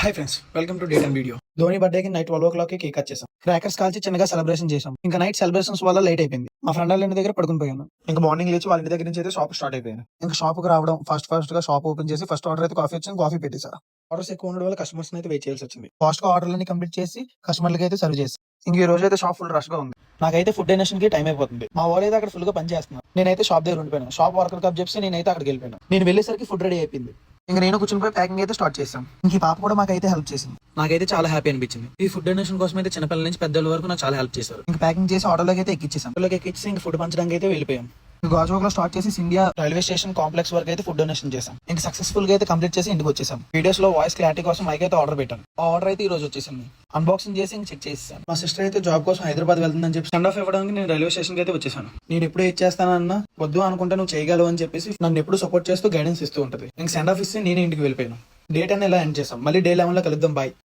Hi friends, welcome to date and video. Dhoni బర్త్డేకి night 12 o'clock cake cut చేసాం. Crackers కాల్చి చిన్నగా సెలబ్రేషన్ చేసాం. ఇంకా నైట్ సెలబ్రేషన్స్ వల్ల లేట్ అయిపోయింది. మా ఫ్రెండ్ వాళ్ళ ఇంటి దగ్గర పడుకుని పోయాను. ఇంకా మార్నింగ్ లేచి వాళ్ళ ఇంటి దగ్గర నుంచి అయితే షాప్ స్టార్ట్ అయిపోయాను. ఇంకా షాప్ కు రావడం ఫస్ట్ గా షాప్ ఓపెన్ చేసి ఫస్ట్ ఆర్డర్ అయితే కాఫీ వచ్చింది. కాఫీ పెట్టేసా. ఆర్డర్స్ ఎక్కువ ఉండడం వల్ల కస్టమర్స్ అయితే వెయిట్ చేయాల్సి వచ్చింది. ఫాస్ట్ గా ఆర్డర్లన్నీ కంప్లీట్ చేసి కస్టమర్లకి అయితే సర్వ్ చేసి ఇంక ఈ రోజు అయితే షాప్ ఫుల్ రష్ గా ఉంది. నాకైతే ఫుడ్ డొనేషన్ కి టైం అయిపోతుంది. మా వాళ్ళు అయితే అక్కడ ఫుల్ గా పని చేస్తున్నారు. నేనైతే షాప్ దగ్గర ఉండిపోయాను. షాప్ వర్కర్ కప్ చెప్పి నేనైతే అక్కడికి వెళ్ళిపోయాను. నేను వెళ్ళేసరికి ఫుడ్ రెడీ అయిపోయింది. ఇంకా నేను కూర్చుని పోయి ప్యాకింగ్ అయితే స్టార్ట్ చేశాం. ఇంక ఈ పాప కూడా మాకైతే హెల్ప్ చేసింది. నాకైతే చాలా హ్యాపీ అనిపించింది. ఈ ఫుడ్ డొనేషన్ కోసం అయితే చిన్నపిల్లల నుంచి పెద్దల వరకు నాకు చాలా హెల్ప్ చేశారు. ఇంకా ప్యాకింగ్ చేసి ఆర్డర్లోకి అయితే ఎక్కించేసాం. ఆర్డర్లోకి ఎక్కించి ఇంకా ఫుడ్ పంచడానికి అయితే వెళ్ళిపోయాం. గాజువాక్ లో స్టార్ట్ చేసి ఇండియా రైల్వే స్టేషన్ కాంప్లెక్స్ వరకు అయితే ఫుడ్ డొనేషన్ చేశాం. ఇంకా సక్సెస్ఫుల్ గా అయితే కంప్లీట్ చేసి ఇంటికి వచ్చేసాం. వీడియోస్ లో వాయిస్ క్లారిటీ కోసం మైక్ అయితే ఆర్డర్ పెట్టాను. ఆ ఆర్డర్ అయితే ఈ రోజు వచ్చేసింది. అన్బాక్సింగ్ చేసి ఇంక చెక్ చేసాను. మా సిస్టర్ అయితే జాబ్ కోసం హైదరాబాద్ వెళ్తుందని చెప్పి సెండ్ ఆఫ్ ఇవ్వడానికి నేను రైల్వే స్టేషన్ కి అయితే వచ్చేసాను. నేను ఎప్పుడు ఇచ్చేస్తానన్నా వద్దు అనుకుంటే నువ్వు చేయగలవు అని చెప్పేసి నన్ను ఎప్పుడు సపోర్ట్ చేస్తూ గైడెన్స్ ఇస్తూ ఉంటుంది. ఇంక సెండ్ ఆఫ్ ఇస్తే నేను ఇంటికి వెళ్ళిపోయాను. డేట్ అని ఇలా ఎండ్ చేసాం. మళ్ళీ డే 11 లో కలుద్దాం. బాయ్.